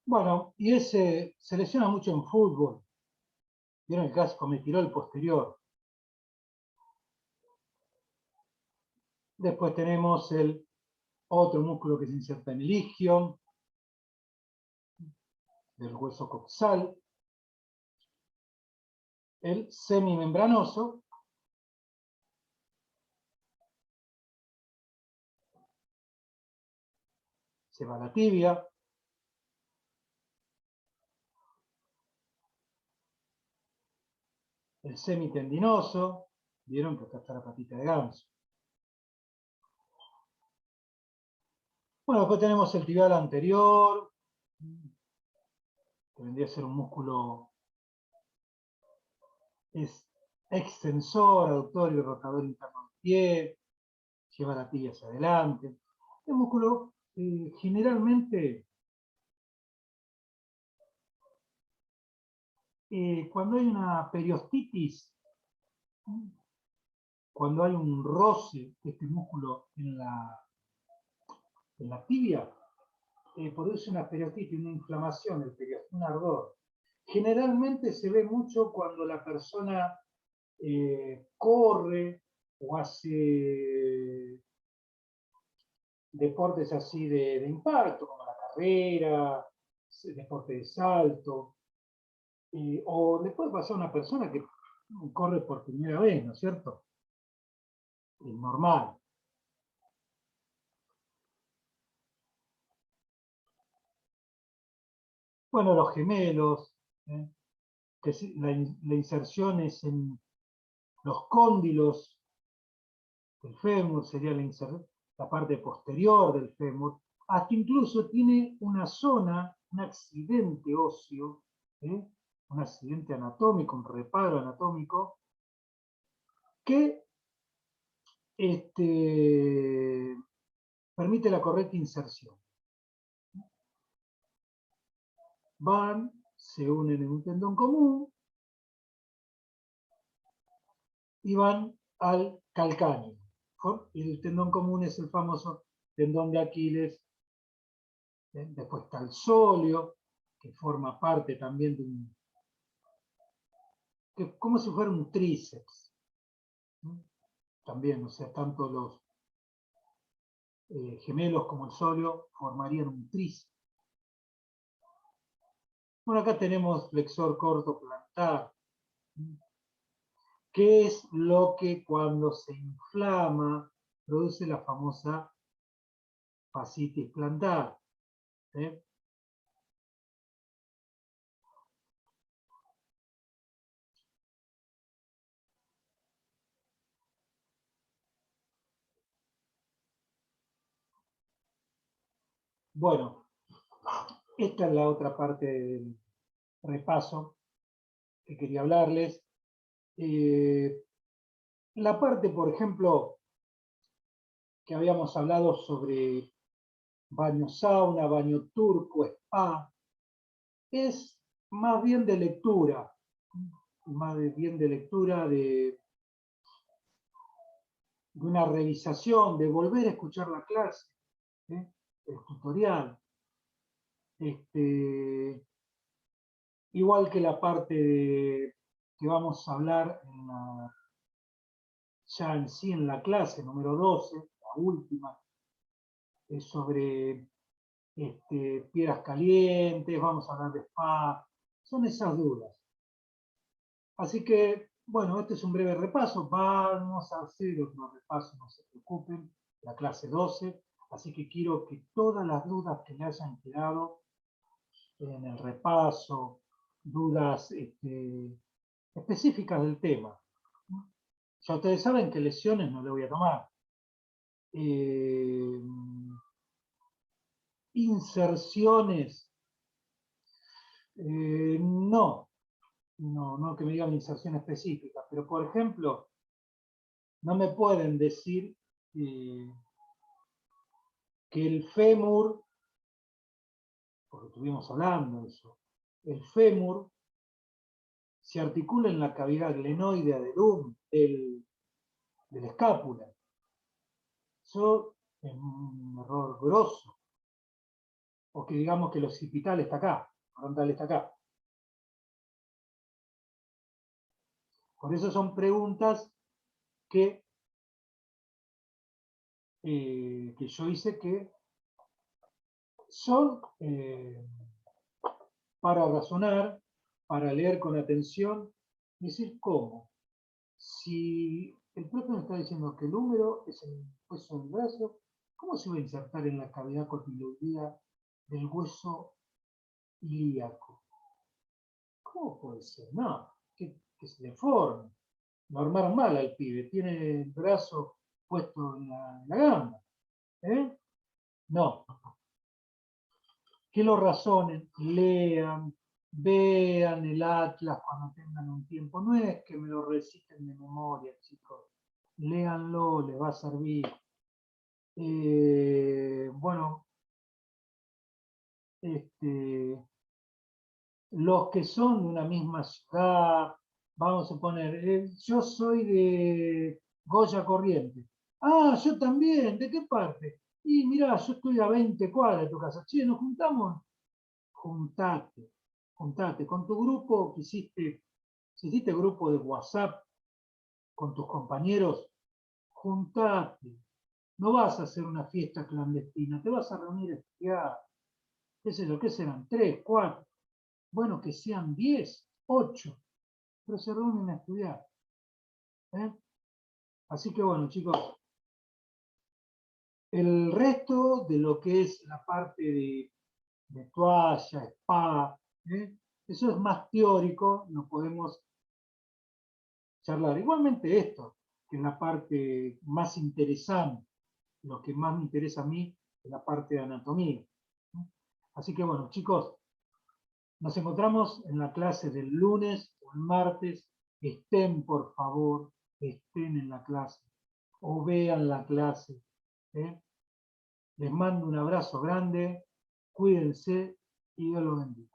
Bueno, y ese se lesiona mucho en fútbol. Vieron el caso, me tiró el posterior. Después tenemos el otro músculo que se inserta en el isquion, del hueso coxal, el semimembranoso, se va a la tibia, el semitendinoso, vieron que acá está la patita de ganso. Bueno, después tenemos el tibial anterior, que vendría a ser un músculo es extensor, aductor y rotador interno del pie, lleva la tibia hacia adelante. El músculo generalmente, cuando hay una periostitis, cuando hay un roce de este músculo en la tibia, produce una periostitis, una inflamación, un ardor. Generalmente se ve mucho cuando la persona corre o hace deportes así de impacto, como la carrera, deporte de salto, o le puede pasar a una persona que corre por primera vez, ¿no es cierto? Es normal. Bueno, los gemelos, que la inserción es en los cóndilos del fémur, sería la parte posterior del fémur, hasta incluso tiene una zona, un accidente óseo, un accidente anatómico, un reparo anatómico, que permite la correcta inserción. Van, se unen en un tendón común y van al calcáneo. El tendón común es el famoso tendón de Aquiles. Después está el sóleo, que forma parte también de un, que como si fuera un tríceps. También, o sea, tanto los gemelos como el sóleo formarían un tríceps. Bueno, acá tenemos flexor corto plantar, que es lo que cuando se inflama produce la famosa fascitis plantar. Bueno, esta es la otra parte del repaso que quería hablarles. La parte, por ejemplo, que habíamos hablado sobre baño sauna, baño turco, spa, es más bien de lectura, más bien de lectura, de una revisación, de volver a escuchar la clase, el tutorial. Igual que la parte que vamos a hablar ya en sí en la clase número 12, la última, es sobre piedras calientes, vamos a hablar de spa, son esas dudas. Así que, bueno, este es un breve repaso, vamos a hacer otro repaso, no se preocupen, la clase 12, así que quiero que todas las dudas que le hayan quedado en el repaso, dudas específicas del tema. Ya ustedes saben que lesiones no le voy a tomar. Inserciones, no que me digan inserción específica, pero por ejemplo, no me pueden decir que el fémur, porque estuvimos hablando de eso, el fémur se articula en la cavidad glenoidea de la escápula. Eso es un error grosso. O que digamos que el occipital está acá, el frontal está acá. Por eso son preguntas que yo hice que son para razonar, para leer con atención, y decir cómo. Si el profe me está diciendo que el húmero es el hueso del brazo, ¿cómo se va a insertar en la cavidad cotiloidea del hueso ilíaco? ¿Cómo puede ser? No, que se deforme. Lo armaron mal al pibe, tiene el brazo puesto en la gamba. ¿Eh? No. Que lo razonen, lean, vean el atlas cuando tengan un tiempo. No es que me lo reciten de memoria, chicos. Léanlo, les va a servir. Bueno, los que son de una misma ciudad, vamos a poner, yo soy de Goya Corrientes. Ah, yo también, ¿de qué parte? Y mirá, yo estoy a 20 cuadras de tu casa. Che, ¿nos juntamos? Juntate, juntate. Con tu grupo que hiciste, si hiciste grupo de WhatsApp con tus compañeros, juntate. No vas a hacer una fiesta clandestina, te vas a reunir a estudiar. ¿Qué sé yo? ¿Qué serán? 3, 4. Bueno, que sean 10, 8, pero se reúnen a estudiar. ¿Eh? Así que bueno, chicos, el resto de lo que es la parte de toalla, spa, eso es más teórico, lo podemos charlar. Igualmente esto, que es la parte más interesante, lo que más me interesa a mí es la parte de anatomía. Así que bueno, chicos, nos encontramos en la clase del lunes o el martes. Estén, por favor, estén en la clase o vean la clase. Les mando un abrazo grande, cuídense y Dios los bendiga.